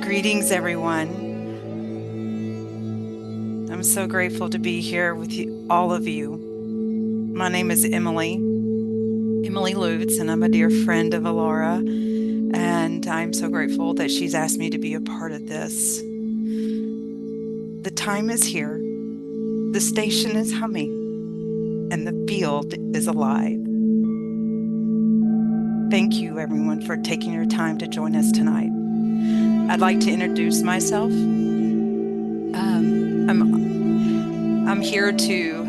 Greetings, everyone. I'm so grateful to be here with all of you. My name is Emily Lutz, and I'm a dear friend of Alara, and I'm so grateful that she's asked me to be a part of this. The time is here, the station is humming, and the field is alive. Thank you, everyone, for taking your time to join us tonight. I'd like to introduce myself. I'm here to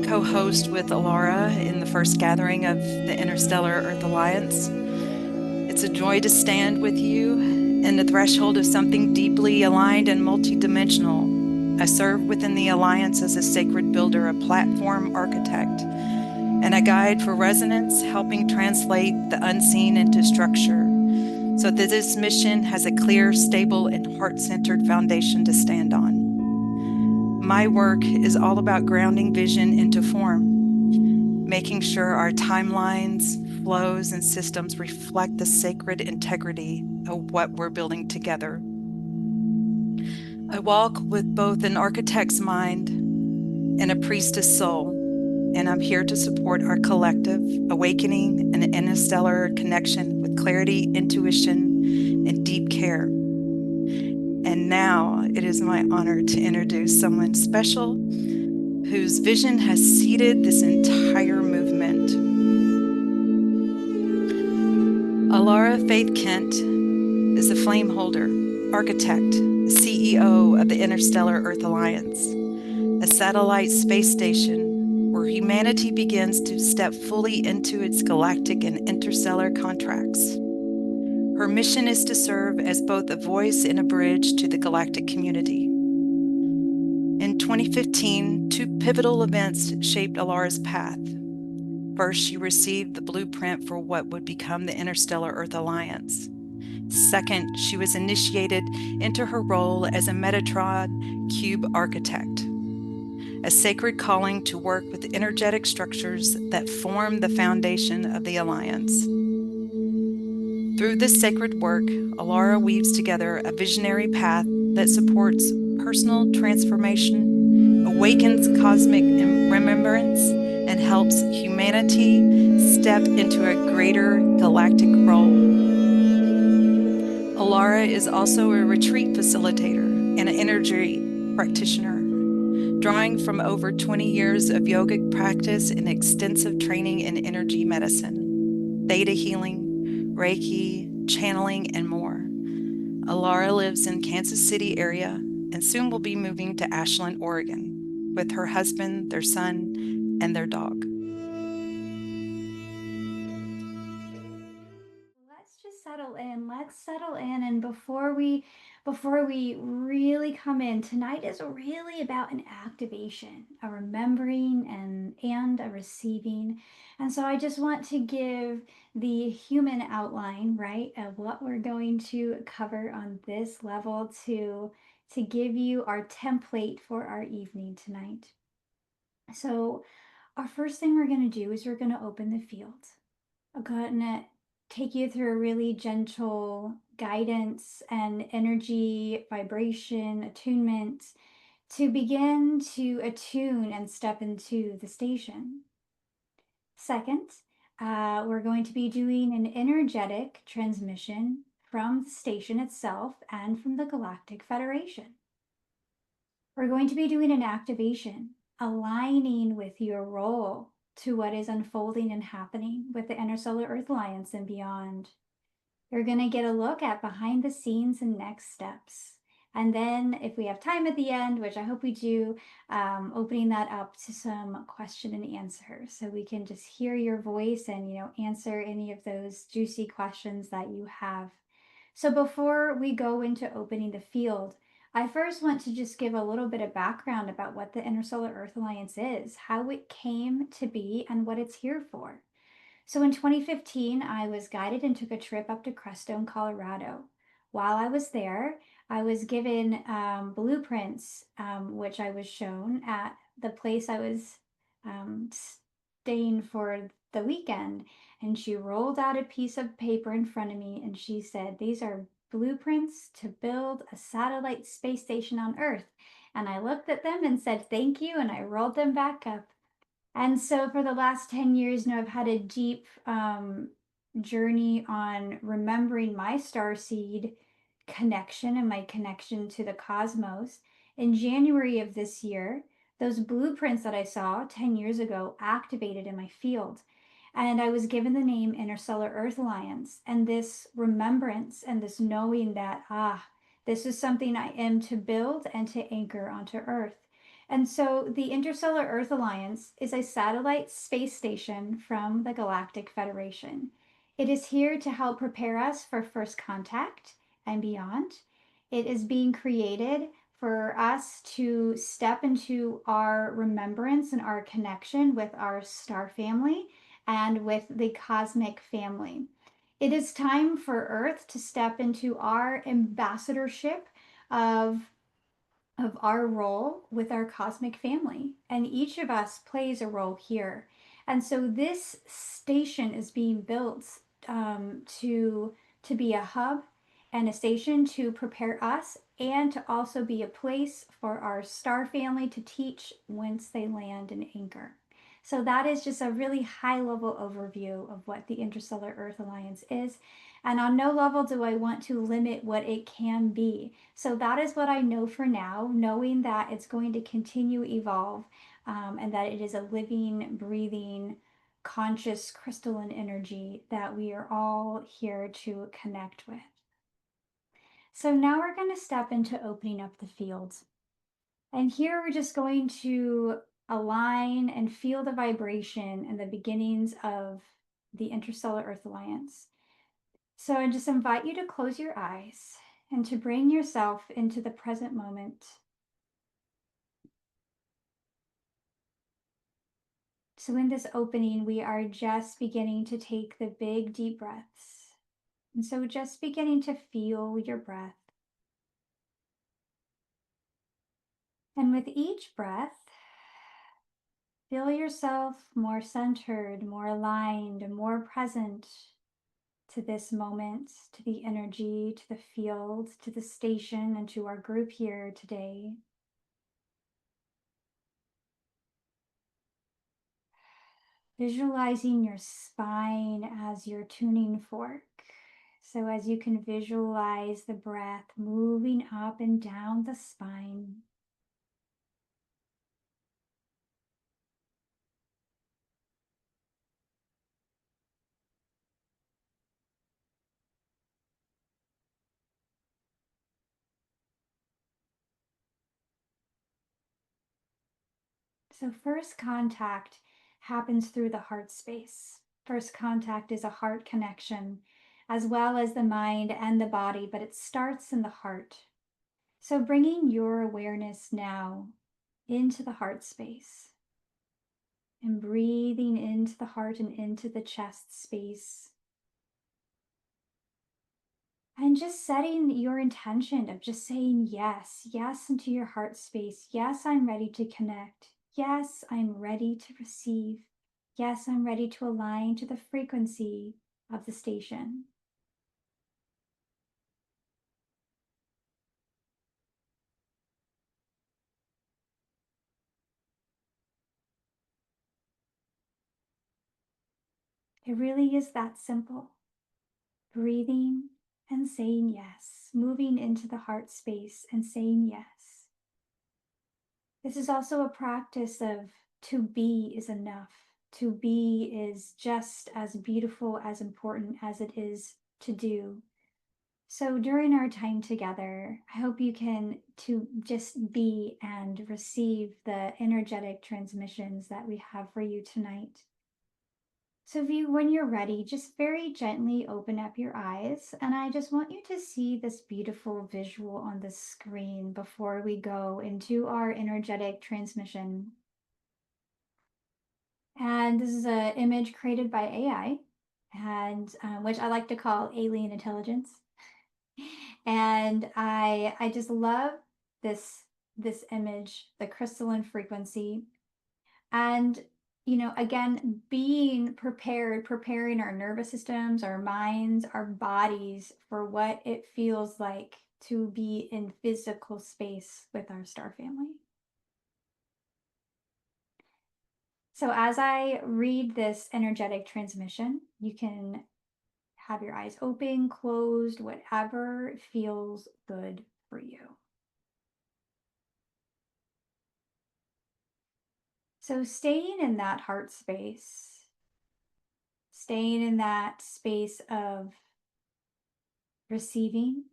co-host with Alara in the first gathering of the Interstellar Earth Alliance. It's a joy to stand with you in the threshold of something deeply aligned and multidimensional. I serve within the Alliance as a sacred builder, a platform architect, and a guide for resonance, helping translate the unseen into structure so that this mission has a clear, stable, and heart-centered foundation to stand on. My work is all about grounding vision into form, making sure our timelines, flows, and systems reflect the sacred integrity of what we're building together. I walk with both an architect's mind and a priestess soul, and I'm here to support our collective awakening and interstellar connection with clarity, intuition, and deep care. And now it is my honor to introduce someone special whose vision has seeded this entire movement. Alara Faith Kent is a flame holder, architect, CEO of the Interstellar Earth Alliance, a satellite space station where humanity begins to step fully into its galactic and interstellar contracts. Her mission is to serve as both a voice and a bridge to the galactic community. In 2015, two pivotal events shaped Alara's path. First, she received the blueprint for what would become the Interstellar Earth Alliance. Second, she was initiated into her role as a Metatron cube architect, a sacred calling to work with energetic structures that form the foundation of the Alliance. Through this sacred work, Alara weaves together a visionary path that supports personal transformation, awakens cosmic remembrance, and helps humanity step into a greater galactic role. Alara is also a retreat facilitator and an energy practitioner, drawing from over 20 years of yogic practice and extensive training in energy medicine, theta healing, Reiki, channeling, and more. Alara lives in Kansas City area and soon will be moving to Ashland, Oregon, with her husband, their son, and their dog. Let's just settle in. Let's settle in. And before we really come in, tonight is really about an activation, a remembering and a receiving. And so I just want to give the human outline, right, of what we're going to cover on this level to give you our template for our evening tonight. So our first thing we're going to do is we're going to open the field. I'm going to take you through a really gentle guidance and energy, vibration, attunement to begin to attune and step into the station. Second, we're going to be doing an energetic transmission from the station itself and from the Galactic Federation. We're going to be doing an activation, aligning with your role to what is unfolding and happening with the Interstellar Earth Alliance and beyond. You're going to get a look at behind the scenes and next steps. And then, if we have time at the end, which I hope we do, opening that up to some question and answer, so we can just hear your voice and answer any of those juicy questions that you have. So before we go into opening the field, I first want to just give a little bit of background about what the Interstellar Earth Alliance is, how it came to be, and what it's here for. So in 2015, I was guided and took a trip up to Crestone, Colorado. While I was there, I was given blueprints, which I was shown at the place I was staying for the weekend. And she rolled out a piece of paper in front of me and she said, "These are blueprints to build a satellite space station on Earth. And I looked at them and said, thank you. And I rolled them back up. And so for the last 10 years now, I've had a deep journey on remembering my star seed connection and my connection to the cosmos. In January of this year, those blueprints that I saw 10 years ago activated in my field. And I was given the name Interstellar Earth Alliance. And this remembrance and this knowing that, this is something I am to build and to anchor onto Earth. And so the Interstellar Earth Alliance is a satellite space station from the Galactic Federation. It is here to help prepare us for first contact and beyond. It is being created for us to step into our remembrance and our connection with our star family and with the cosmic family. It is time for Earth to step into our ambassadorship of our role with our cosmic family. And each of us plays a role here. And so this station is being built to be a hub and a station to prepare us and to also be a place for our star family to teach whence they land and anchor. So that is just a really high level overview of what the Interstellar Earth Alliance is. And on no level do I want to limit what it can be. So that is what I know for now, knowing that it's going to continue evolve and that it is a living, breathing, conscious crystalline energy that we are all here to connect with. So now we're going to step into opening up the fields. And here we're just going to align and feel the vibration and the beginnings of the Interstellar Earth Alliance. So I just invite you to close your eyes and to bring yourself into the present moment. So in this opening, we are just beginning to take the big deep breaths. And so just beginning to feel your breath. And with each breath, feel yourself more centered, more aligned, and more present to this moment, to the energy, to the field, to the station, and to our group here today. Visualizing your spine as your tuning fork. So as you can visualize the breath moving up and down the spine. So first contact happens through the heart space. First contact is a heart connection, as well as the mind and the body, but it starts in the heart. So bringing your awareness now into the heart space and breathing into the heart and into the chest space. And just setting your intention of just saying yes, yes into your heart space. Yes, I'm ready to connect. Yes, I'm ready to receive. Yes, I'm ready to align to the frequency of the station. It really is that simple. Breathing and saying yes, moving into the heart space and saying yes. This is also a practice of to be is enough. To be is just as beautiful, as important as it is to do. So during our time together, I hope you can to just be and receive the energetic transmissions that we have for you tonight. So when you're ready, just very gently open up your eyes. And I just want you to see this beautiful visual on the screen before we go into our energetic transmission. And this is an image created by AI, and which I like to call alien intelligence. And I just love this image, the crystalline frequency. And again, being prepared, preparing our nervous systems, our minds, our bodies for what it feels like to be in physical space with our star family. So, as I read this energetic transmission, you can have your eyes open, closed, whatever feels good for you. So, staying in that heart space, staying in that space of receiving,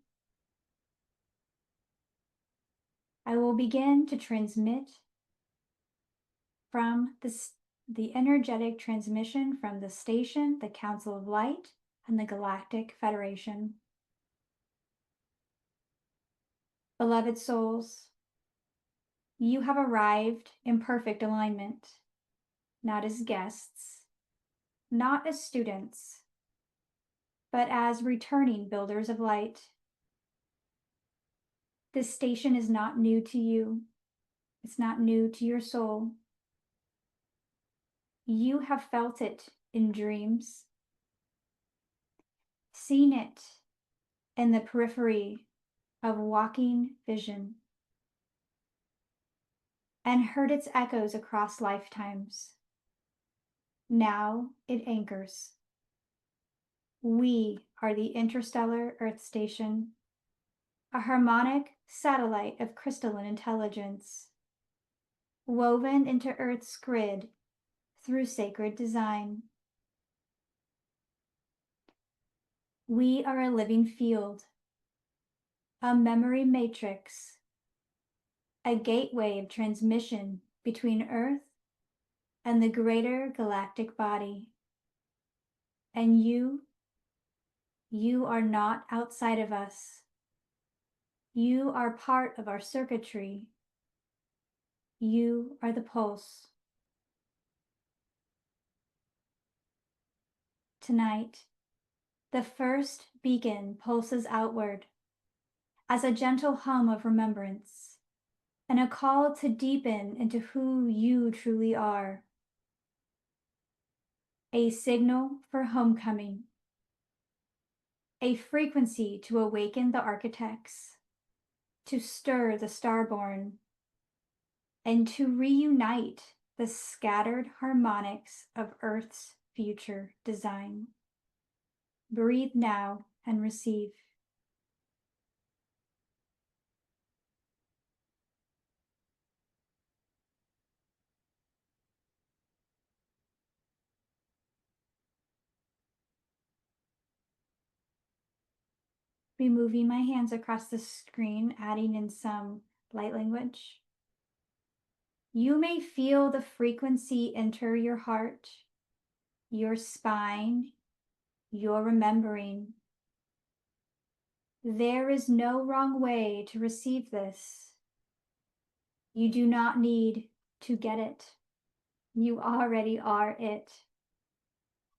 I will begin to transmit from the energetic transmission from the station, the Council of Light, and the Galactic Federation. Beloved souls, you have arrived in perfect alignment, not as guests, not as students, but as returning builders of light. This station is not new to you. It's not new to your soul. You have felt it in dreams, seen it in the periphery of walking vision, and heard its echoes across lifetimes. Now it anchors. We are the Interstellar Earth Station, a harmonic satellite of crystalline intelligence, woven into Earth's grid through sacred design. We are a living field, a memory matrix, a gateway of transmission between Earth and the greater galactic body. And you are not outside of us. You are part of our circuitry. You are the pulse. Tonight, the first beacon pulses outward as a gentle hum of remembrance and a call to deepen into who you truly are. A signal for homecoming, a frequency to awaken the architects, to stir the starborn, and to reunite the scattered harmonics of Earth's future design. Breathe now and receive. Be moving my hands across the screen, adding in some light language. You may feel the frequency enter your heart, your spine, your remembering. There is no wrong way to receive this. You do not need to get it. You already are it.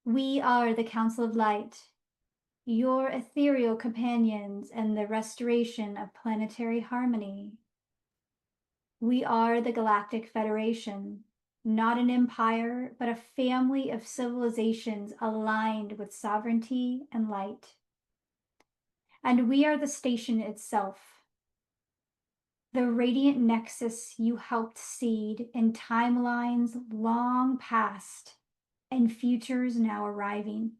We are the Council of Light, your ethereal companions in the restoration of planetary harmony. We are the Galactic Federation, not an empire, but a family of civilizations aligned with sovereignty and light. And we are the station itself, the radiant nexus you helped seed in timelines long past and futures now arriving.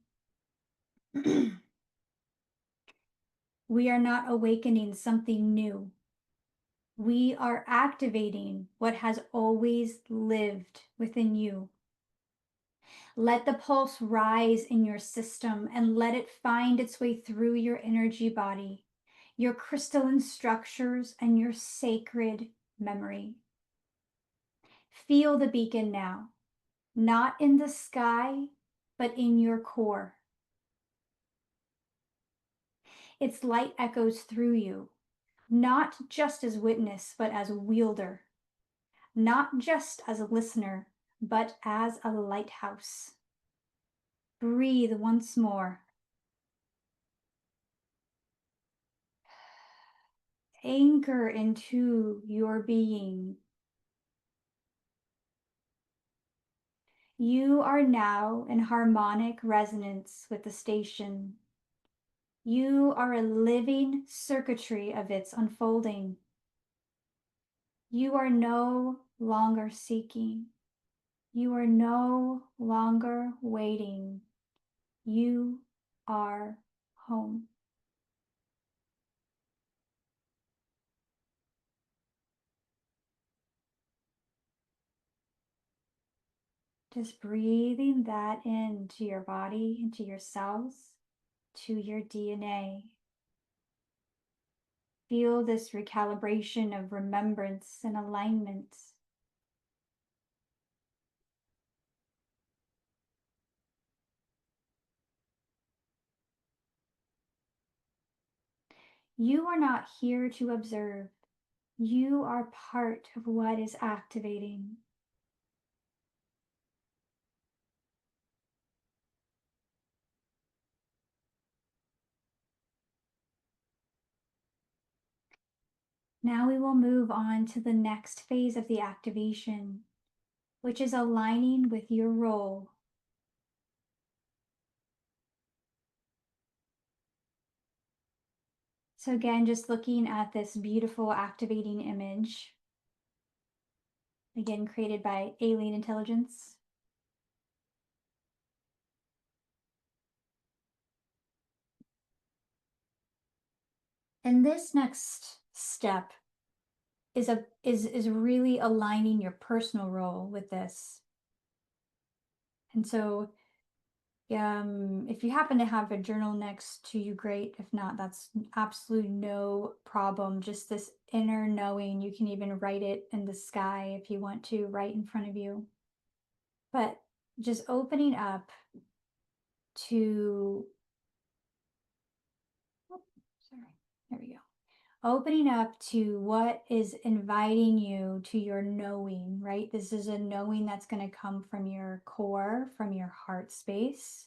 We are not awakening something new. We are activating what has always lived within you. Let the pulse rise in your system and let it find its way through your energy body, your crystalline structures, and your sacred memory. Feel the beacon now, not in the sky, but in your core. Its light echoes through you, not just as witness, but as wielder, not just as a listener, but as a lighthouse. Breathe once more. Anchor into your being. You are now in harmonic resonance with the station. You are a living circuitry of its unfolding. You are no longer seeking. You are no longer waiting. You are home. Just breathing that into your body, into your cells, to your DNA. Feel this recalibration of remembrance and alignment. You are not here to observe. You are part of what is activating. Now we will move on to the next phase of the activation, which is aligning with your role. So again, just looking at this beautiful activating image, again, created by alien intelligence. And this next step is really aligning your personal role with this. And so if you happen to have a journal next to you, great. If not, that's absolutely no problem. Just this inner knowing. You can even write it in the sky if you want to, right in front of you. But just opening up to, oh, sorry, there we go. Opening up to what is inviting you to your knowing, right? This is a knowing that's going to come from your core, from your heart space.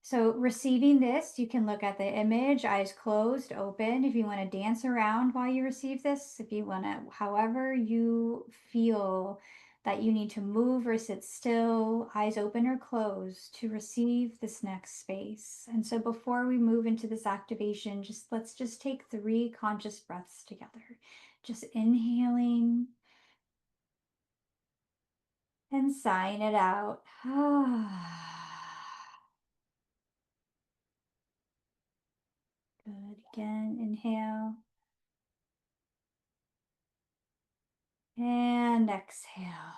So receiving this, you can look at the image, eyes closed, open. If you want to dance around while you receive this, if you want to, however you feel that you need to move or sit still, eyes open or closed to receive this next space. And so before we move into this activation, let's just take 3 conscious breaths together. Just inhaling and sighing it out. Good. Again, inhale and exhale.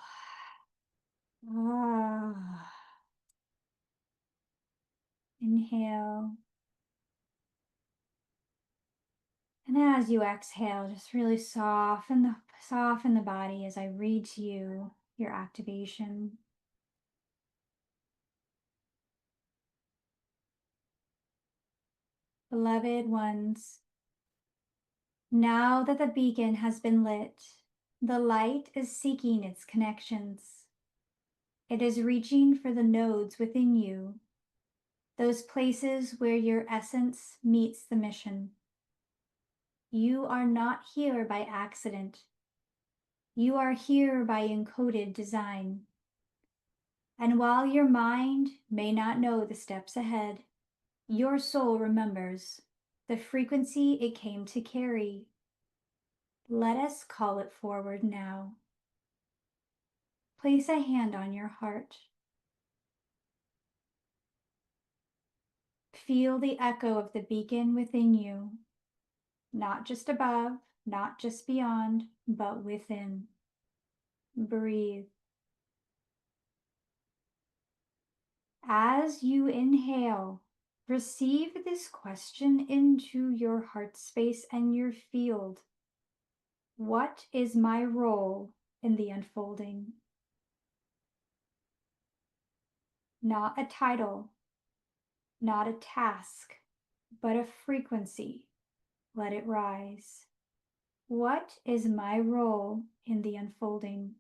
Ah. Inhale. And as you exhale, just really soften the body as I read to you your activation. Beloved ones, now that the beacon has been lit, the light is seeking its connections. It is reaching for the nodes within you, those places where your essence meets the mission. You are not here by accident. You are here by encoded design. And while your mind may not know the steps ahead, your soul remembers the frequency it came to carry. Let us call it forward now. Place a hand on your heart. Feel the echo of the beacon within you, not just above, not just beyond, but within. Breathe. As you inhale, receive this question into your heart space and your field. What is my role in the unfolding? Not a title, not a task, but a frequency. Let it rise. What is my role in the unfolding?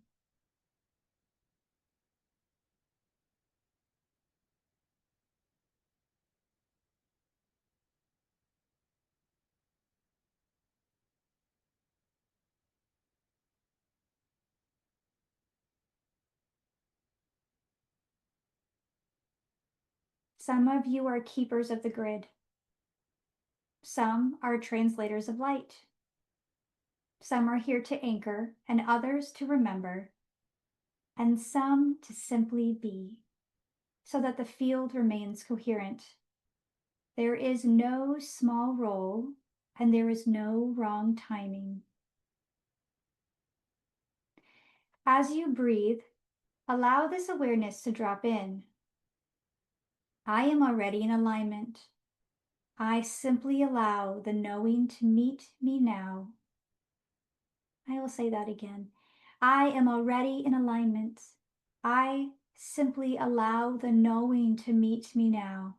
Some of you are keepers of the grid. Some are translators of light. Some are here to anchor, and others to remember, and some to simply be, so that the field remains coherent. There is no small role, and there is no wrong timing. As you breathe, allow this awareness to drop in. I am already in alignment. I simply allow the knowing to meet me now. I will say that again. I am already in alignment. I simply allow the knowing to meet me now.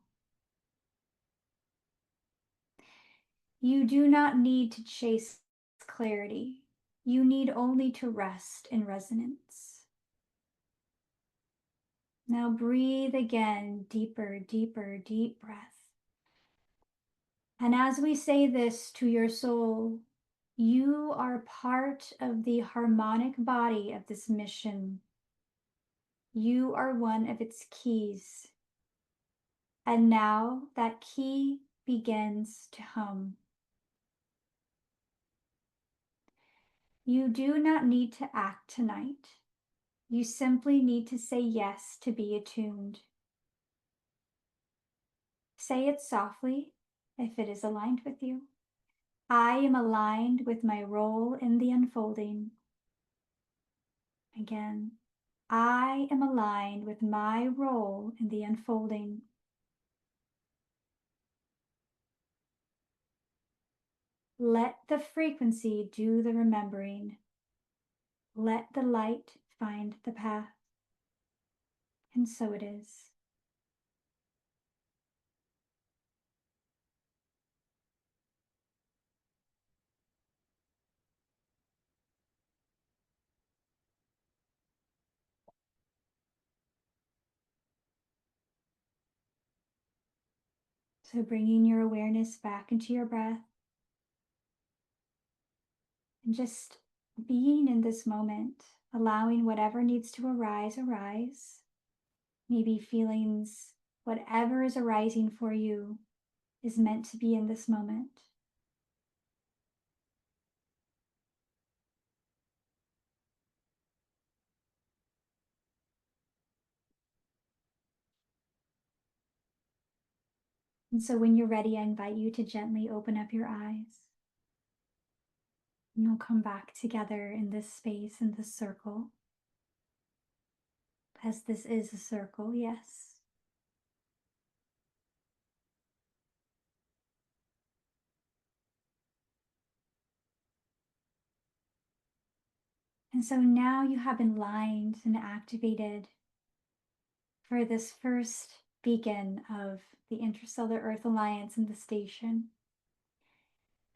You do not need to chase clarity. You need only to rest in resonance. Now breathe again, deeper, deeper, deep breath. And as we say this to your soul, you are part of the harmonic body of this mission. You are one of its keys. And now that key begins to hum. You do not need to act tonight. You simply need to say yes to be attuned. Say it softly if it is aligned with you. I am aligned with my role in the unfolding. Again, I am aligned with my role in the unfolding. Let the frequency do the remembering. Let the light find the path. And so it is. So bringing your awareness back into your breath and just being in this moment, allowing whatever needs to arise, arise. Maybe feelings, whatever is arising for you is meant to be in this moment. And so when you're ready, I invite you to gently open up your eyes. And you'll come back together in this space, in this circle. As this is a circle, yes. And so now you have been lined and activated for this first beacon of the Interstellar Earth Alliance and the station.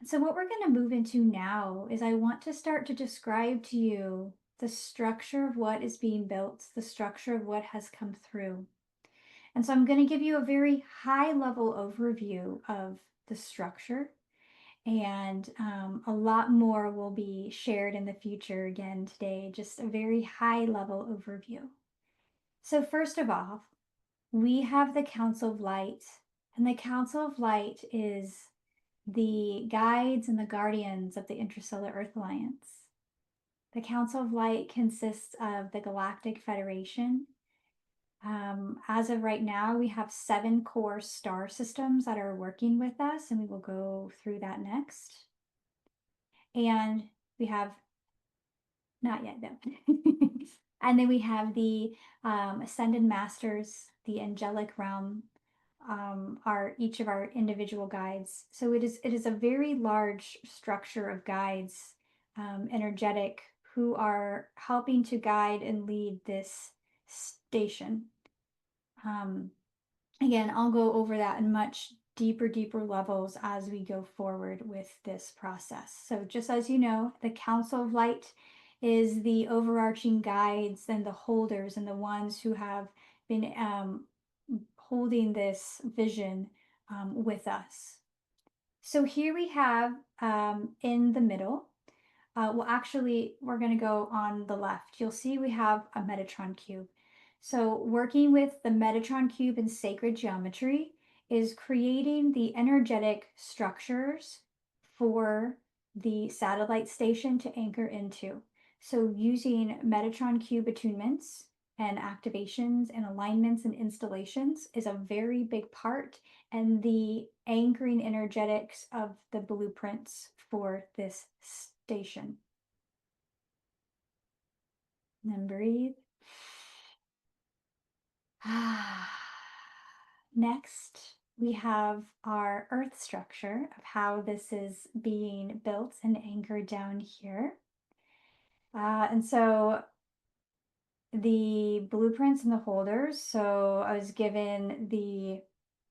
And so what we're going to move into now is I want to start to describe to you the structure of what is being built, the structure of what has come through. And so I'm going to give you a very high level overview of the structure, and a lot more will be shared in the future again today, just a very high level overview. So first of all, we have the Council of Light, and the Council of Light is the guides and the guardians of the Interstellar Earth Alliance. The Council of Light consists of the Galactic Federation. As of right now, we have 7 core star systems that are working with us, and we will go through that next. And we have, not yet though. And then we have the Ascended Masters, the Angelic Realm, are each of our individual guides. So it is a very large structure of guides, energetic, who are helping to guide and lead this station. Again, I'll go over that in much deeper levels as we go forward with this process. So just as you know, the Council of Light is the overarching guides and the holders and the ones who have been holding this vision with us. So here we have in the middle, well, actually, we're going to go on the left. You'll see we have a Metatron cube. So, working with the Metatron cube and sacred geometry is creating the energetic structures for the satellite station to anchor into. So, using Metatron cube attunements and activations and alignments and installations is a very big part, and the anchoring energetics of the blueprints for this station. And then breathe. Next, we have our earth structure of how this is being built and anchored down here. And so the blueprints and the holders. So I was given the,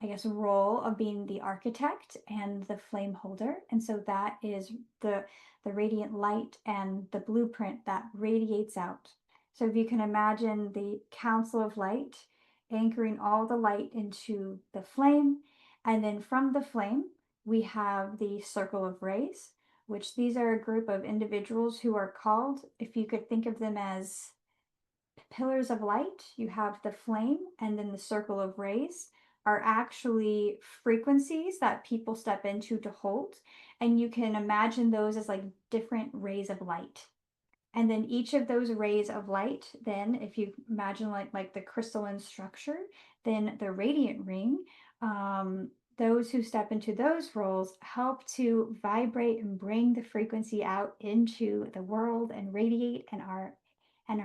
I guess, role of being the architect and the flame holder. And so that is the radiant light and the blueprint that radiates out. So if you can imagine the council of light anchoring all the light into the flame, and then from the flame, we have the circle of rays, which these are a group of individuals who are called, if you could think of them as pillars of light, you have the flame, and then the circle of rays are actually frequencies that people step into to hold. And you can imagine those as like different rays of light. And then each of those rays of light, then if you imagine like the crystalline structure, then the radiant ring, those who step into those roles help to vibrate and bring the frequency out into the world and radiate and our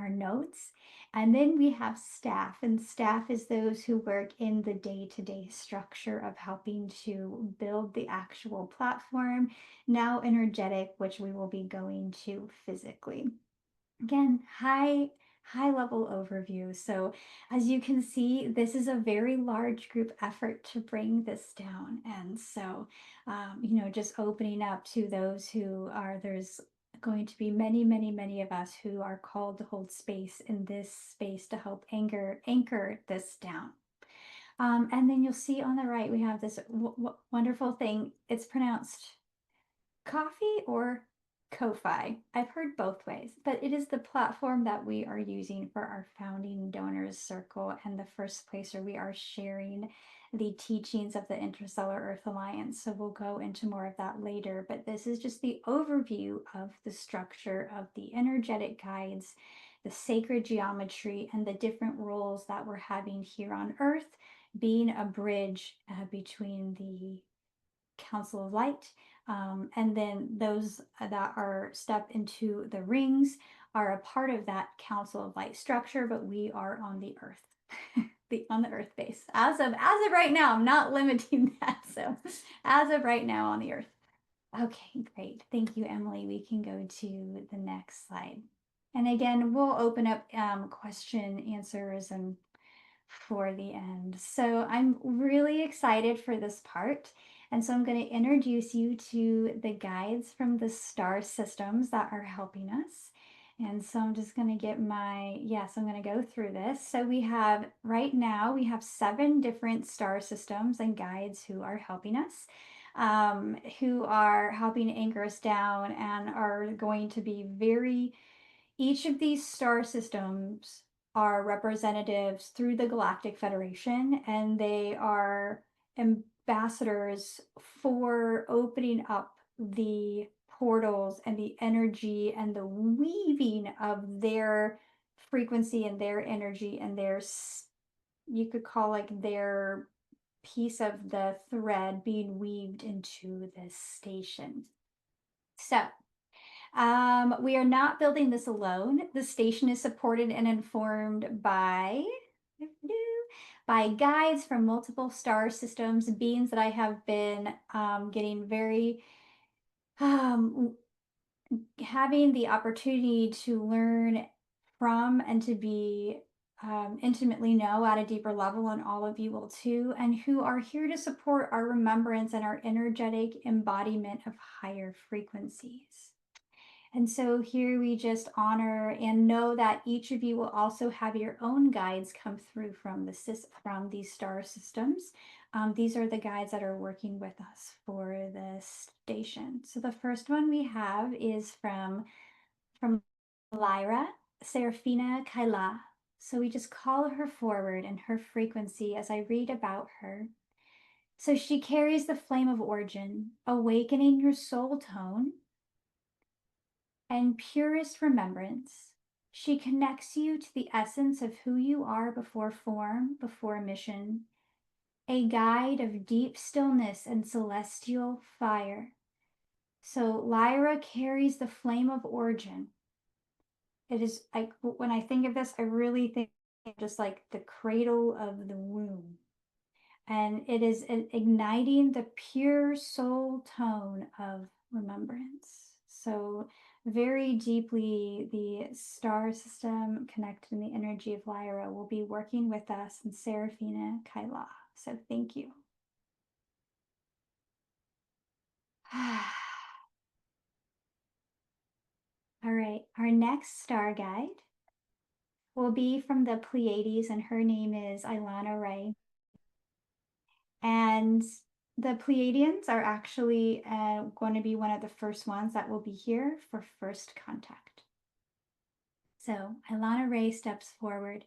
nodes. And then we have staff, and staff is those who work in the day-to-day structure of helping to build the actual platform, now energetic, which we will be going to physically. Again, high level overview. So as you can see, this is a very large group effort to bring this down. And so, just opening up to those who are, there's going to be many of us who are called to hold space in this space to help anchor this down. And then you'll see on the right, we have this wonderful thing. It's pronounced coffee or Ko-fi. I've heard both ways, but it is the platform that we are using for our founding donors circle and the first place where we are sharing the teachings of the Interstellar Earth Alliance. So we'll go into more of that later, but this is just the overview of the structure of the energetic guides, the sacred geometry, and the different roles that we're having here on Earth, being a bridge between the Council of Light. And then those that are step into the rings are a part of that Council of Light structure, but we are on the Earth. On the Earth base. As of right now, I'm not limiting that. So as of right now on the Earth. Okay, great. Thank you, Emily. We can go to the next slide. And again, we'll open up question answers and for the end. So I'm really excited for this part. And so I'm going to introduce you to the guides from the star systems that are helping us. And so I'm just going to get I'm going to go through this. So right now, we have 7 different star systems and guides who are helping us, who are helping anchor us down and are going to be each of these star systems are representatives through the Galactic Federation, and they are ambassadors for opening up the portals and the energy and the weaving of their frequency and their energy and you could call like their piece of the thread being weaved into this station. So we are not building this alone. The station is supported and informed by guides from multiple star systems, beings that I have been getting very having the opportunity to learn from and to be intimately know at a deeper level, and all of you will too, and who are here to support our remembrance and our energetic embodiment of higher frequencies. And so here we just honor and know that each of you will also have your own guides come through from these star systems. These are the guides that are working with us for the station. So the first one we have is from Lyra, Serafina Kaila. So we just call her forward in her frequency as I read about her. So she carries the flame of origin, awakening your soul tone and purest remembrance. She connects you to the essence of who you are before form, before mission, a guide of deep stillness and celestial fire. So Lyra carries the flame of origin. It is like when I think of this, I really think just like the cradle of the womb. And it is igniting the pure soul tone of remembrance. So very deeply, the star system connected in the energy of Lyra will be working with us in Seraphina Kaila. So thank you. All right, our next star guide will be from the Pleiades, and her name is Ilana Ray. And the Pleiadians are actually going to be one of the first ones that will be here for first contact. So Ilana Ray steps forward.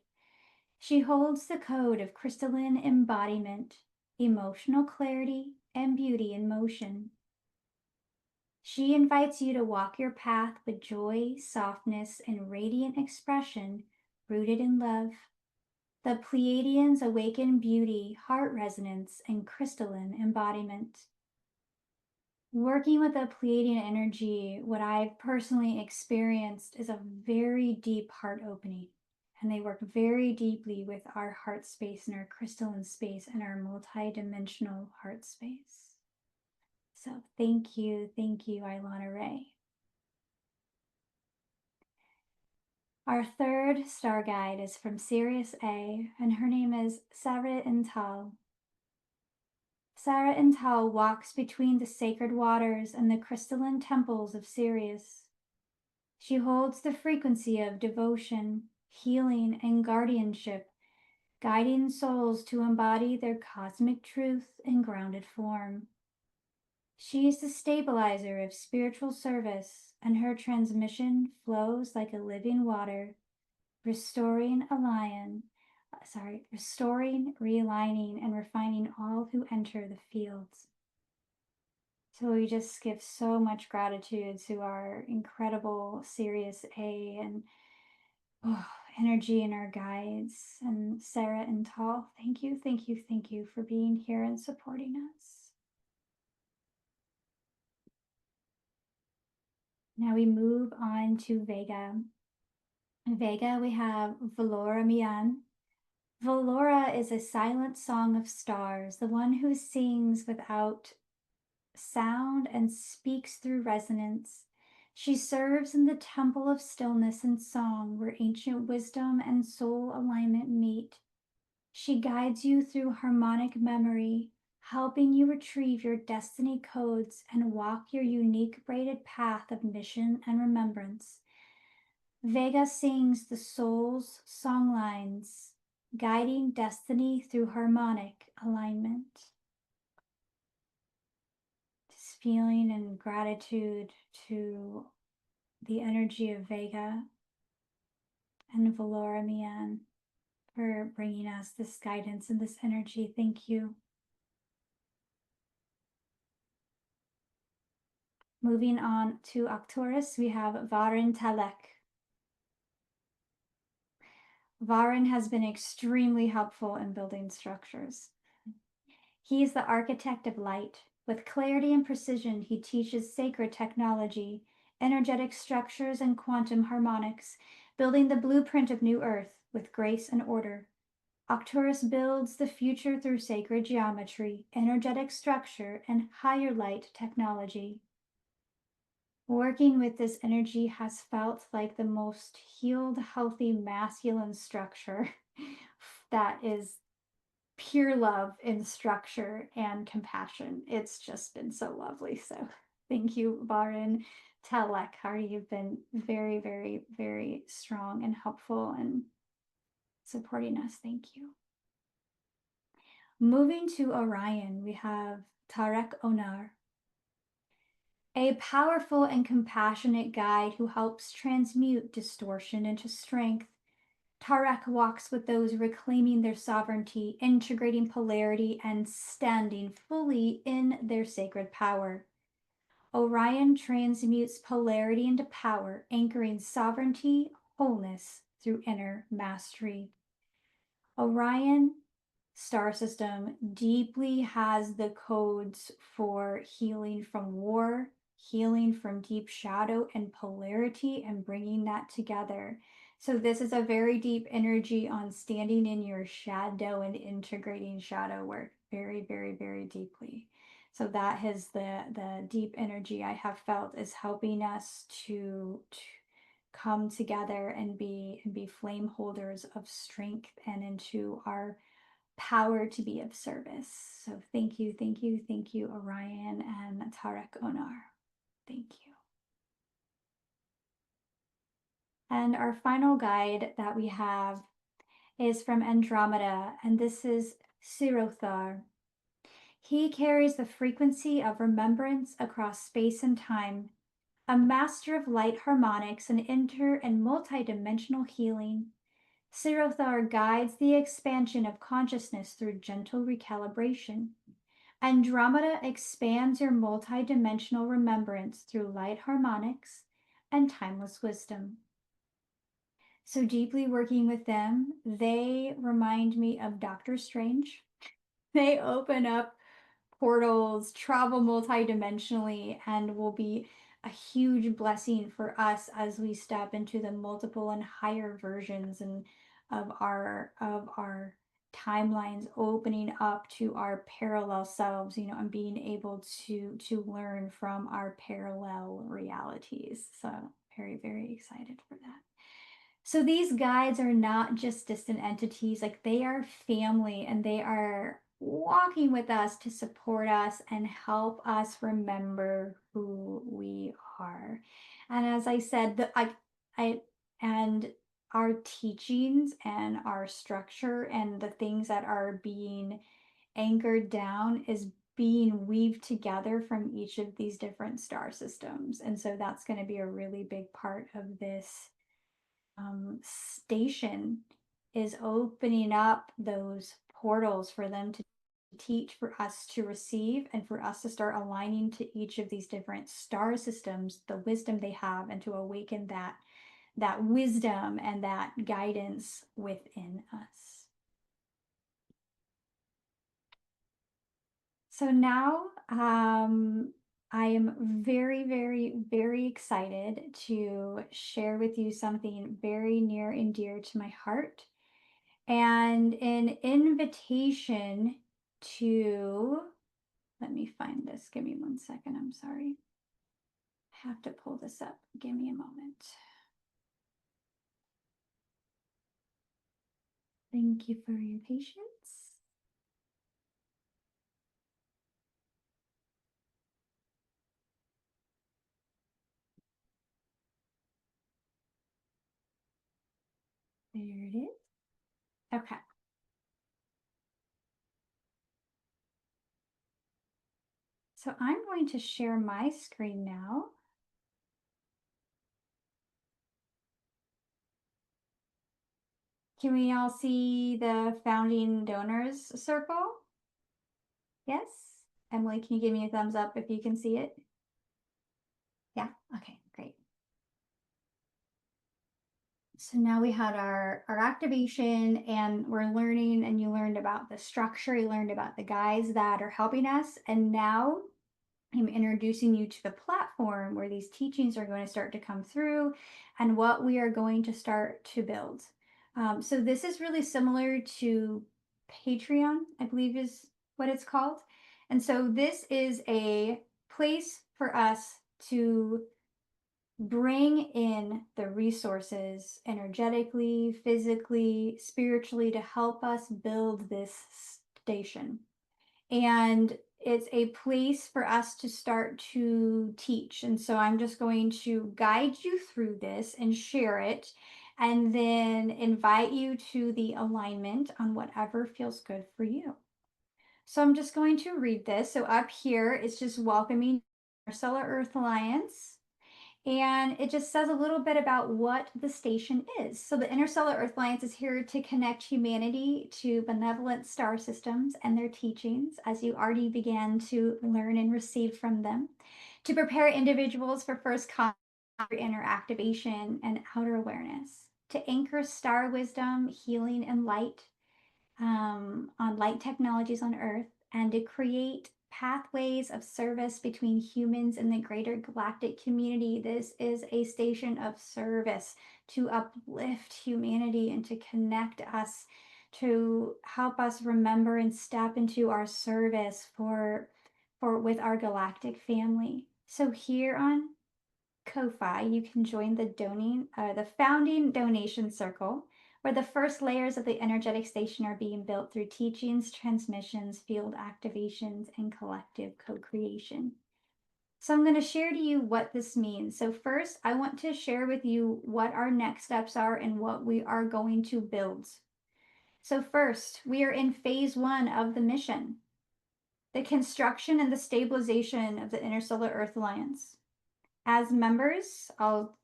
She holds the code of crystalline embodiment, emotional clarity, and beauty in motion. She invites you to walk your path with joy, softness, and radiant expression rooted in love. The Pleiadians awaken beauty, heart resonance, and crystalline embodiment. Working with the Pleiadian energy, what I've personally experienced is a very deep heart opening. And they work very deeply with our heart space and our crystalline space and our multidimensional heart space. So thank you, Ilana Ray. Our third star guide is from Sirius A, and her name is Sarah Intal. Sarah Intal walks between the sacred waters and the crystalline temples of Sirius. She holds the frequency of devotion, healing, and guardianship, guiding souls to embody their cosmic truth in grounded form. She is the stabilizer of spiritual service, and her transmission flows like a living water, restoring, realigning, and refining all who enter the fields. So we just give so much gratitude to our incredible Sirius A and energy and our guides, and Sarah and Tal. Thank you for being here and supporting us. Now we move on to Vega. In Vega, we have Valora Mian. Valora is a silent song of stars, the one who sings without sound and speaks through resonance. She serves in the temple of stillness and song, where ancient wisdom and soul alignment meet. She guides you through harmonic memory, helping you retrieve your destiny codes and walk your unique braided path of mission and remembrance. Vega sings the soul's songlines, guiding destiny through harmonic alignment. Just feeling in gratitude to the energy of Vega and Valora Mian for bringing us this guidance and this energy. Thank you. Moving on to Arcturus, we have Varin Talek. Varin has been extremely helpful in building structures. He is the architect of light. With clarity and precision, he teaches sacred technology, energetic structures, and quantum harmonics, building the blueprint of New Earth with grace and order. Arcturus builds the future through sacred geometry, energetic structure, and higher light technology. Working with this energy has felt like the most healed, healthy, masculine structure that is pure love in structure and compassion. It's just been so lovely. So thank you, Varin Telek. You've been very, very, very strong and helpful and supporting us. Thank you. Moving to Orion, we have Tarek Onar, a powerful and compassionate guide who helps transmute distortion into strength. Tarek walks with those reclaiming their sovereignty, integrating polarity, and standing fully in their sacred power. Orion transmutes polarity into power, anchoring sovereignty, wholeness through inner mastery. Orion star system deeply has the codes for healing from war, healing from deep shadow, and polarity, and bringing that together. So, this is a very deep energy on standing in your shadow and integrating shadow work very, very, very deeply. So that is the deep energy I have felt is helping us to come together and be flame holders of strength and into our power to be of service. So thank you, thank you, thank you, Orion and Tarek Onar. Thank you. And our final guide that we have is from Andromeda, and this is Sirothar. He carries the frequency of remembrance across space and time, a master of light harmonics and inter and multidimensional healing. Sirothar guides the expansion of consciousness through gentle recalibration. Andromeda expands your multidimensional remembrance through light harmonics and timeless wisdom. So, deeply working with them, they remind me of Doctor Strange. They open up portals, travel multidimensionally, and will be a huge blessing for us as we step into the multiple and higher versions and of our timelines opening up to our parallel selves, and being able to learn from our parallel realities. So very, very excited for that. So these guides are not just distant entities, like they are family and they are walking with us to support us and help us remember who we are. And as I said, I and our teachings and our structure and the things that are being anchored down is being weaved together from each of these different star systems. And so that's going to be a really big part of this station is opening up those portals for them to teach, for us to receive, and for us to start aligning to each of these different star systems, the wisdom they have, and to awaken that wisdom and that guidance within us. So now I am very, very, very excited to share with you something very near and dear to my heart, and an invitation to, let me find this. Give me 1 second. I'm sorry. I have to pull this up. Give me a moment. Thank you for your patience. There it is. Okay. So I'm going to share my screen now. Can we all see the founding donors circle? Yes? Emily, can you give me a thumbs up if you can see it? Yeah? Okay, great. So now we had our activation, and we're learning, and you learned about the structure, you learned about the guides that are helping us, and now I'm introducing you to the platform where these teachings are going to start to come through and what we are going to start to build. So this is really similar to Patreon, I believe is what it's called. And so this is a place for us to bring in the resources energetically, physically, spiritually to help us build this station. And it's a place for us to start to teach. And so I'm just going to guide you through this and share it, and then invite you to the alignment on whatever feels good for you. So I'm just going to read this. So up here, it's just welcoming Interstellar Earth Alliance. And it just says a little bit about what the station is. So the Interstellar Earth Alliance is here to connect humanity to benevolent star systems and their teachings, as you already began to learn and receive from them, to prepare individuals for first contact, inner activation, and outer awareness, to anchor star wisdom, healing, and light on light technologies on Earth, and to create pathways of service between humans and the greater galactic community. This is a station of service to uplift humanity and to connect us, to help us remember and step into our service for with our galactic family. So here on Ko-fi, you can join the founding donation circle, where the first layers of the energetic station are being built through teachings, transmissions, field activations, and collective co-creation. So I'm going to share to you what this means. So first, I want to share with you what our next steps are and what we are going to build. So first, we are in phase 1 of the mission, the construction and the stabilization of the Interstellar Earth Alliance. As members, I'll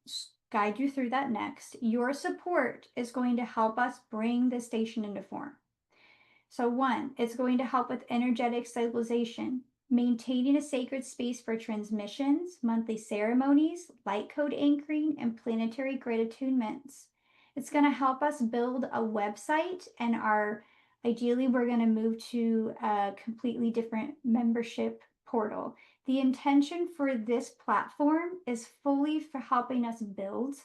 guide you through that next. Your support is going to help us bring the station into form. So, one, it's going to help with energetic stabilization, maintaining a sacred space for transmissions, monthly ceremonies, light code anchoring, and planetary grid attunements. It's going to help us build a website, and ideally, we're going to move to a completely different membership portal. The intention for this platform is fully for helping us build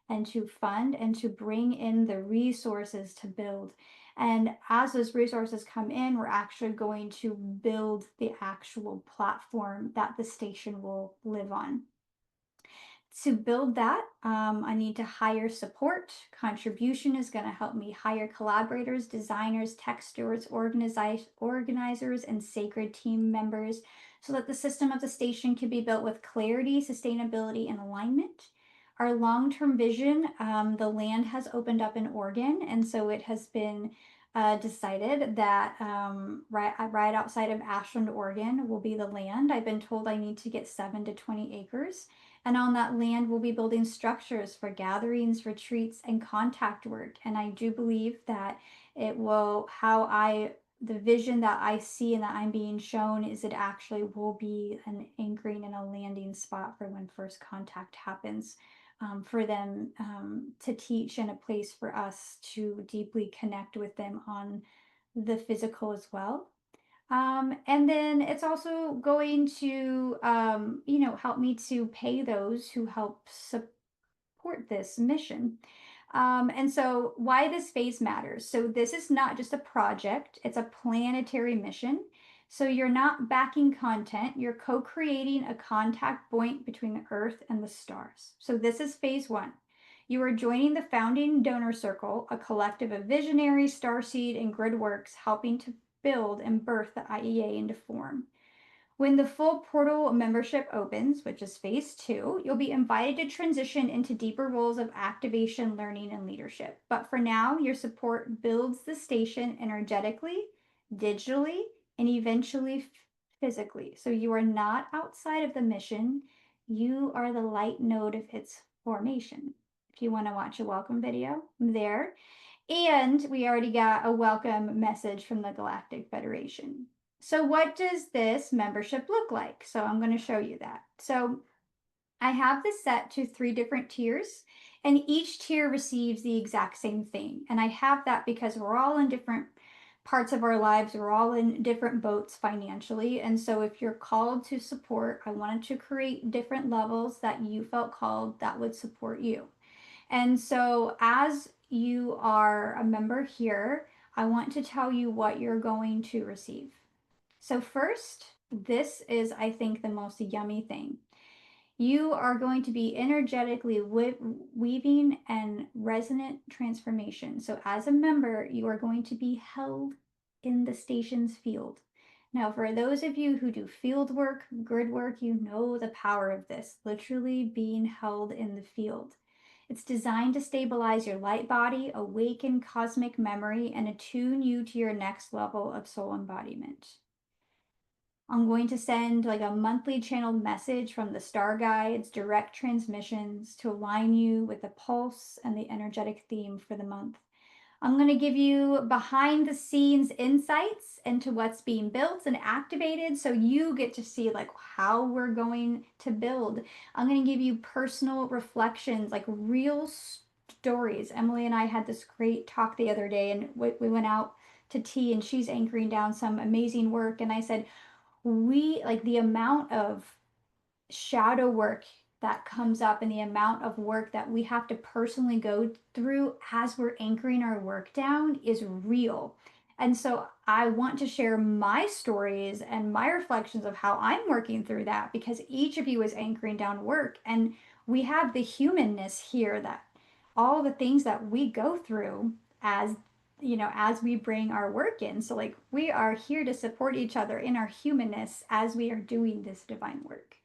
and to fund and to bring in the resources to build. And as those resources come in, we're actually going to build the actual platform that the station will live on. To build that, I need to hire support. Contribution is going to help me hire collaborators, designers, tech stewards, organizers, and sacred team members so that the system of the station can be built with clarity, sustainability, and alignment. Our long-term vision, the land has opened up in Oregon, and so it has been decided that right outside of Ashland, Oregon will be the land. I've been told I need to get 7 to 20 acres. And on that land, we'll be building structures for gatherings, retreats, and contact work. And I do believe that it will, the vision that I see and that I'm being shown is it actually will be an anchoring and a landing spot for when first contact happens, for them to teach, and a place for us to deeply connect with them on the physical as well. And then it's also going to, help me to pay those who help support this mission. And so, why this phase matters. So, this is not just a project, it's a planetary mission. So, you're not backing content, you're co creating a contact point between the Earth and the stars. So, this is phase 1. You are joining the founding donor circle, a collective of visionaries, starseed, and gridworks helping to build and birth the IEA into form. When the full portal membership opens, which is phase 2, you'll be invited to transition into deeper roles of activation, learning, and leadership. But for now, your support builds the station energetically, digitally, and eventually physically. So you are not outside of the mission, you are the light node of its formation. If you want to watch a welcome video, I'm there. And we already got a welcome message from the Galactic Federation. So what does this membership look like? So I'm going to show you that. So I have this set to 3 different tiers, and each tier receives the exact same thing. And I have that because we're all in different parts of our lives. We're all in different boats financially. And so if you're called to support, I wanted to create different levels that you felt called that would support you. And so as you are a member here, I want to tell you what you're going to receive. So first, this is, I think, the most yummy thing. You are going to be energetically weaving and resonant transformation. So as a member, you are going to be held in the station's field. Now, for those of you who do field work, grid work, you know the power of this, literally being held in the field. It's designed to stabilize your light body, awaken cosmic memory, and attune you to your next level of soul embodiment. I'm going to send like a monthly channeled message from the star guides, direct transmissions to align you with the pulse and the energetic theme for the month. I'm going to give you behind the scenes insights into what's being built and activated so you get to see like how we're going to build. I'm going to give you personal reflections, like real stories. Emily and I had this great talk the other day, and we went out to tea, and she's anchoring down some amazing work. And I said, we like the amount of shadow work that comes up and the amount of work that we have to personally go through as we're anchoring our work down is real. And so I want to share my stories and my reflections of how I'm working through that, because each of you is anchoring down work, and we have the humanness here, that all the things that we go through as as we bring our work in. So like we are here to support each other in our humanness as we are doing this divine work.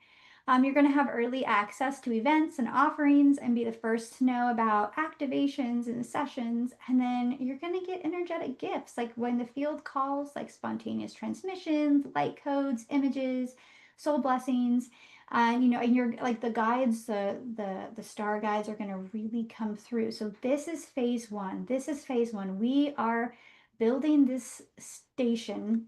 You're going to have early access to events and offerings and be the first to know about activations and sessions. And then you're going to get energetic gifts like when the field calls, like spontaneous transmissions, light codes, images, soul blessings. And you're like the guides, the star guides are going to really come through. So this is phase one. This is phase one. We are building this station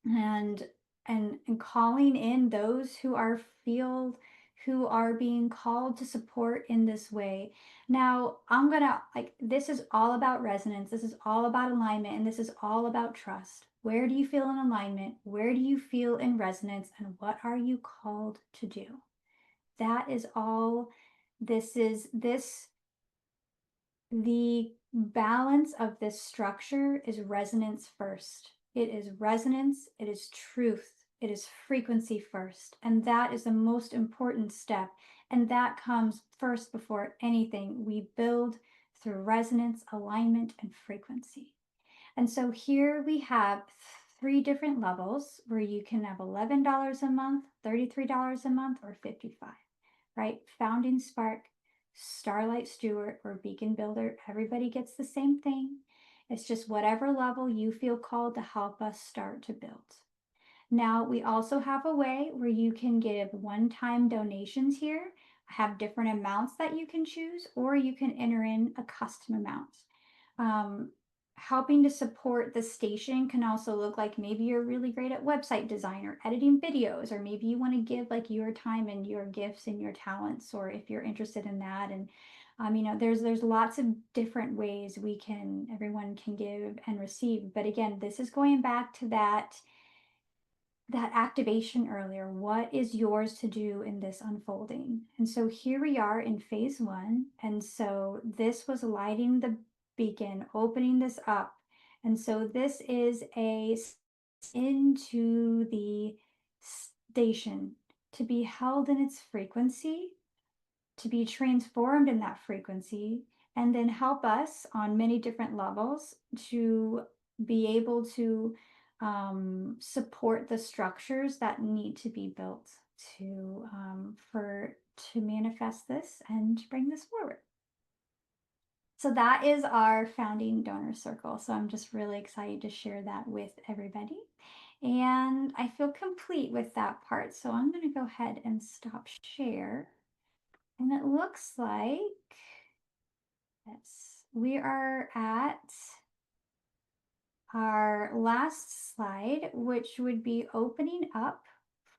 and and calling in those who are field, who are being called to support in this way. Now I'm gonna like, this is all about resonance, this is all about alignment, and this is all about trust. Where do you feel in alignment? Where do you feel in resonance? And what are you called to do? That is all. This the balance of this structure is resonance first. It is resonance, it is truth, it is frequency first. And that is the most important step. And that comes first before anything. We build through resonance, alignment, and frequency. And so here we have three different levels where you can have $11 a month, $33 a month, or 55, right? Founding Spark, Starlight Steward, or Beacon Builder, everybody gets the same thing. It's just whatever level you feel called to help us start to build. Now, we also have a way where you can give one-time donations here, have different amounts that you can choose, or you can enter in a custom amount. Helping to support the station can also look like maybe you're really great at website design or editing videos, or maybe you want to give like your time and your gifts and your talents, or if you're interested in that. And there's lots of different ways everyone can give and receive. But again, this is going back to that activation earlier. What is yours to do in this unfolding? And so here we are in phase one. And so this was lighting the beacon, opening this up. And so this is into the station to be held in its frequency, to be transformed in that frequency, and then help us on many different levels to be able to support the structures that need to be built to manifest this and bring this forward. So that is our founding donor circle. So I'm just really excited to share that with everybody. And I feel complete with that part. So I'm going to go ahead and stop share. And it looks like, yes, we are at our last slide, which would be opening up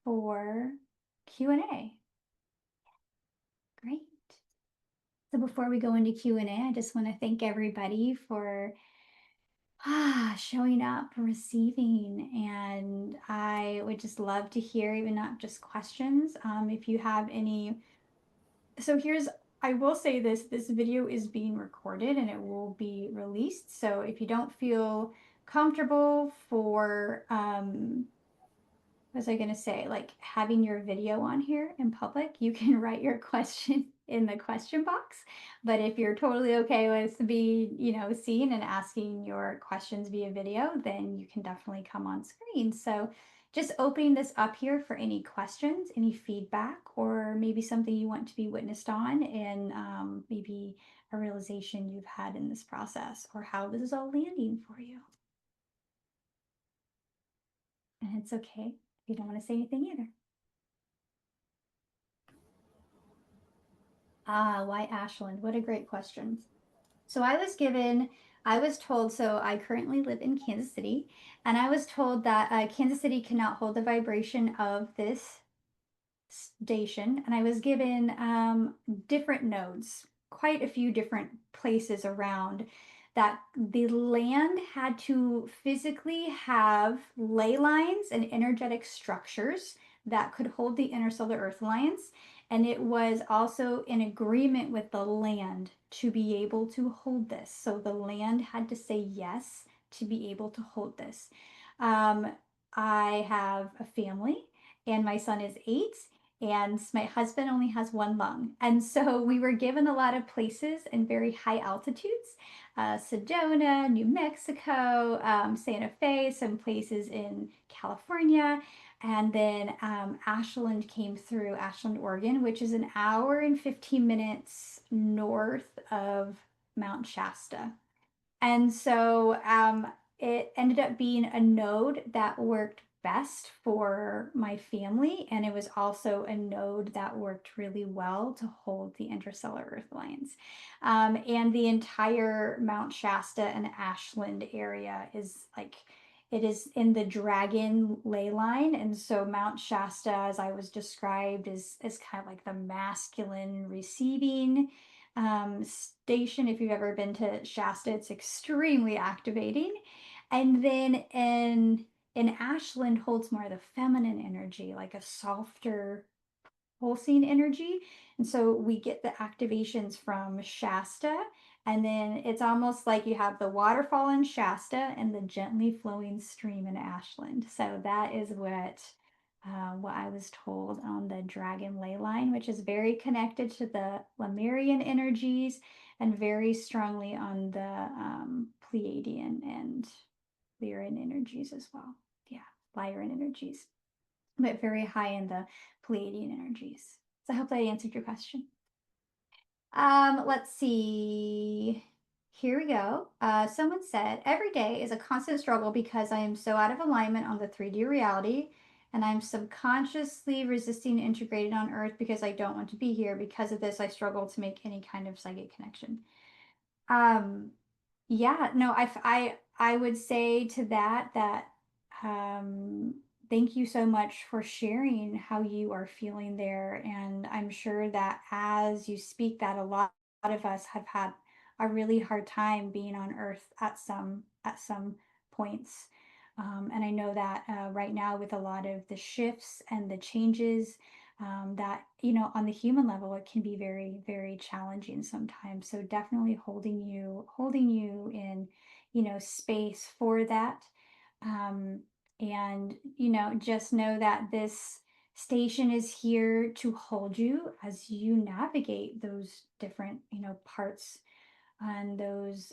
for Q&A. Great. So before we go into Q&A, I just want to thank everybody for showing up, receiving, and I would just love to hear even not just questions. If you have any, so I will say this video is being recorded and it will be released. So if you don't feel comfortable for, what was I going to say, like having your video on here in public, you can write your question in the question box. But if you're totally okay with being, seen and asking your questions via video, then you can definitely come on screen. So just opening this up here for any questions, any feedback, or maybe something you want to be witnessed on, and maybe a realization you've had in this process, or how this is all landing for you. And it's okay You don't want to say anything either. Ah, why Ashland? What a great question. So I was told, so I currently live in Kansas City, and I was told that Kansas City cannot hold the vibration of this station, and I was given different nodes, quite a few different places around that the land had to physically have ley lines and energetic structures that could hold the Interstellar Earth Alliance. And it was also in agreement with the land to be able to hold this. So the land had to say yes to be able to hold this. Um, I have a family, and my son is 8, and my husband only has one lung. And so we were given a lot of places in very high altitudes, Sedona, New Mexico, Santa Fe, some places in California. And then Ashland came through, Ashland, Oregon, which is an hour and 15 minutes north of Mount Shasta. And so it ended up being a node that worked best for my family. And it was also a node that worked really well to hold the Interstellar Earth Alliance. And the entire Mount Shasta and Ashland area is like, it is in the dragon ley line. And so Mount Shasta, as I was described, is kind of like the masculine receiving station. If you've ever been to Shasta, it's extremely activating. And then in Ashland holds more of the feminine energy, like a softer pulsing energy. And so we get the activations from Shasta. And then it's almost like you have the waterfall in Shasta and the gently flowing stream in Ashland. So that is what I was told on the Dragon Ley line, which is very connected to the Lemurian energies and very strongly on the Pleiadian and Lyran energies as well. Yeah, Lyran energies, but very high in the Pleiadian energies. So I hope that answered your question. Let's see. Here we go. Someone said, every day is a constant struggle because I am so out of alignment on the 3D reality, and I'm subconsciously resisting integrating on Earth because I don't want to be here. Because of this, I struggle to make any kind of psychic connection. Um, yeah, no, I would say to that um thank you so much for sharing how you are feeling there. And I'm sure that as you speak that a lot of us have had a really hard time being on Earth at some points. And I know that right now with a lot of the shifts and the changes, that on the human level it can be very very challenging sometimes. So definitely holding you in space for that. um, and just know that this station is here to hold you as you navigate those different parts, and those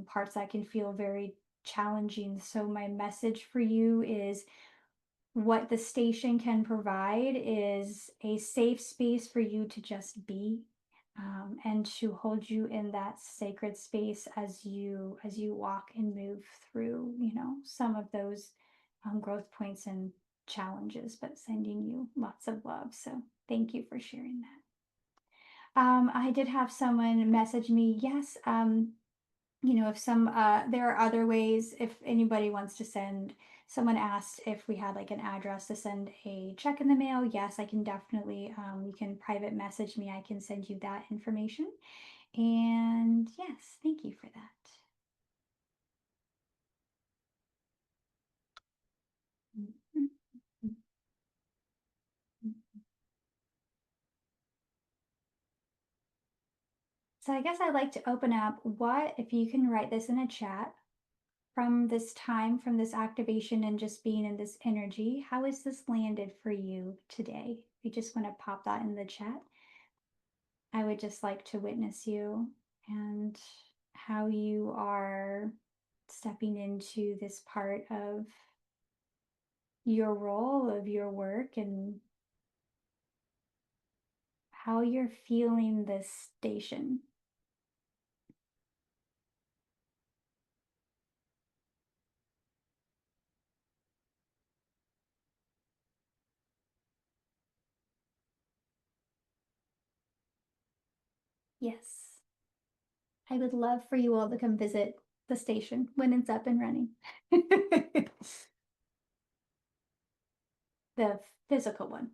parts that can feel very challenging. So my message for you is, what the station can provide is a safe space for you to just be, and to hold you in that sacred space as you walk and move through some of those growth points and challenges, but sending you lots of love. So thank you for sharing that. I did have someone message me. Yes, if some there are other ways. If anybody wants to send, someone asked if we had like an address to send a check in the mail. Yes, I can definitely, you can private message me, I can send you that information. And yes, thank you for that. Mhm. So I guess I'd like to open up, what if you can write this in a chat, from this time, from this activation and just being in this energy, how is this landed for you today? If you just want to pop that in the chat, I would just like to witness you and how you are stepping into this part of your role, of your work, and how you're feeling this station. Yes. I would love for you all to come visit the station when it's up and running. The physical one.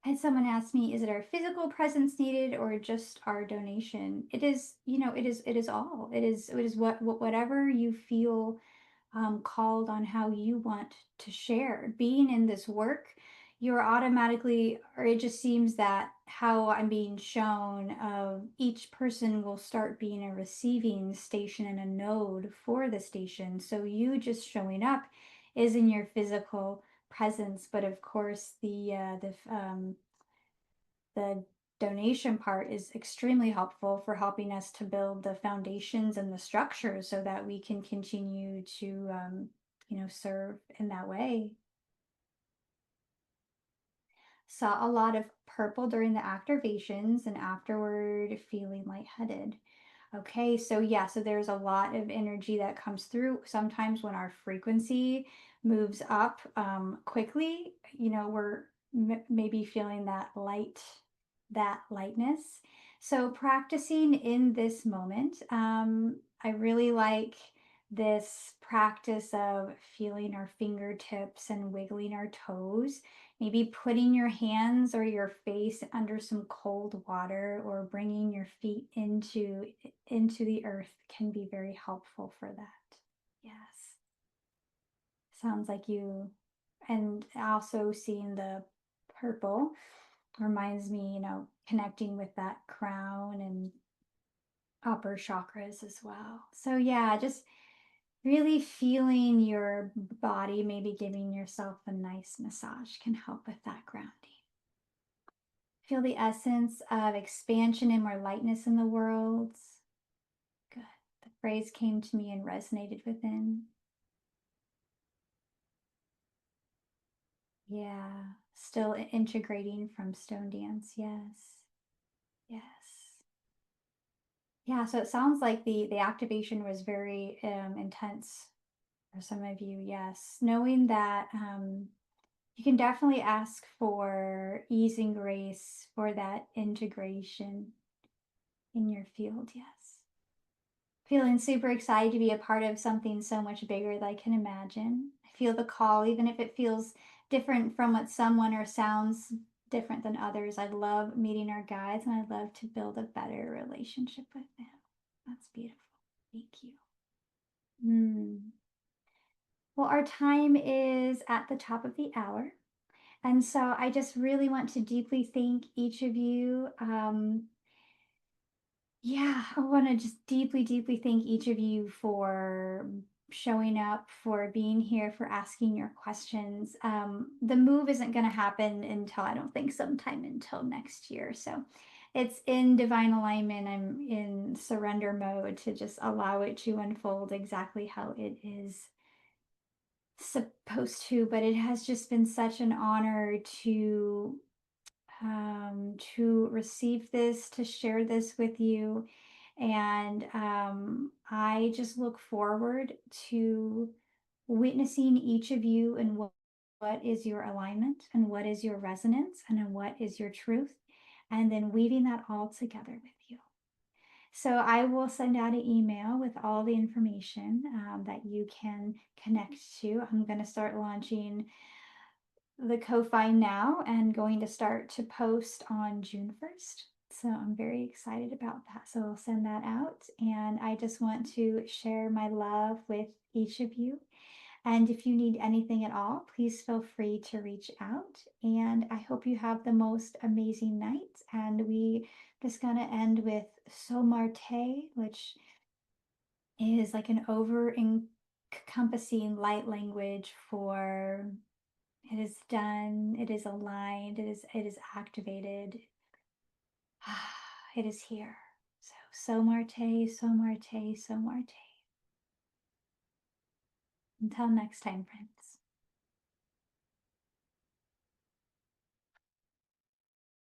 Had someone asked me, is it our physical presence needed or just our donation? It is, it is all. It is whatever you feel called on how you want to share. Being in this work, you're automatically, or it just seems that how I'm being shown, each person will start being a receiving station and a node for the station. So you just showing up is in your physical presence, but of course the donation part is extremely helpful for helping us to build the foundations and the structures so that we can continue to serve in that way. Saw a lot of purple during the activations and afterward feeling lightheaded. Okay, so yeah, so there's a lot of energy that comes through. Sometimes when our frequency moves up quickly, we're maybe feeling that lightness. So practicing in this moment, I really like this practice of feeling our fingertips and wiggling our toes, maybe putting your hands or your face under some cold water or bringing your feet into the earth can be very helpful for that. Yes. Sounds like you, and also seeing the purple reminds me, connecting with that crown and upper chakras as well. So yeah, just really feeling your body, maybe giving yourself a nice massage can help with that grounding. Feel the essence of expansion and more lightness in the world. Good. The phrase came to me and resonated within. Yeah. Still integrating from stone dance. Yes. Yes. Yeah. So it sounds like the activation was very intense for some of you. Yes. Knowing that you can definitely ask for ease and grace for that integration in your field. Yes. Feeling super excited to be a part of something so much bigger than I can imagine. I feel the call, even if it feels different from what someone or sounds different than others. I love meeting our guides and I'd love to build a better relationship with them. That's beautiful. Thank you. Well, our time is at the top of the hour. And so I just really want to deeply thank each of you. Yeah, I want to just deeply, deeply thank each of you for showing up, for being here, for asking your questions. The move isn't going to happen until, I don't think, sometime until next year. So it's in divine alignment. I'm in surrender mode to just allow it to unfold exactly how it is supposed to. But it has just been such an honor to receive this, to share this with you. And I just look forward to witnessing each of you and what is your alignment and what is your resonance and what is your truth, and then weaving that all together with you. So I will send out an email with all the information that you can connect to. I'm going to start launching the Ko-Fi now and going to start to post on June 1st. So I'm very excited about that. So I'll send that out. And I just want to share my love with each of you. And if you need anything at all, please feel free to reach out. And I hope you have the most amazing night. And we just going to end with So Marte, which is like an over encompassing light language for it is done, it is aligned, it is activated. It is here. So Marte, so Marte, so Marte. Until next time, friends.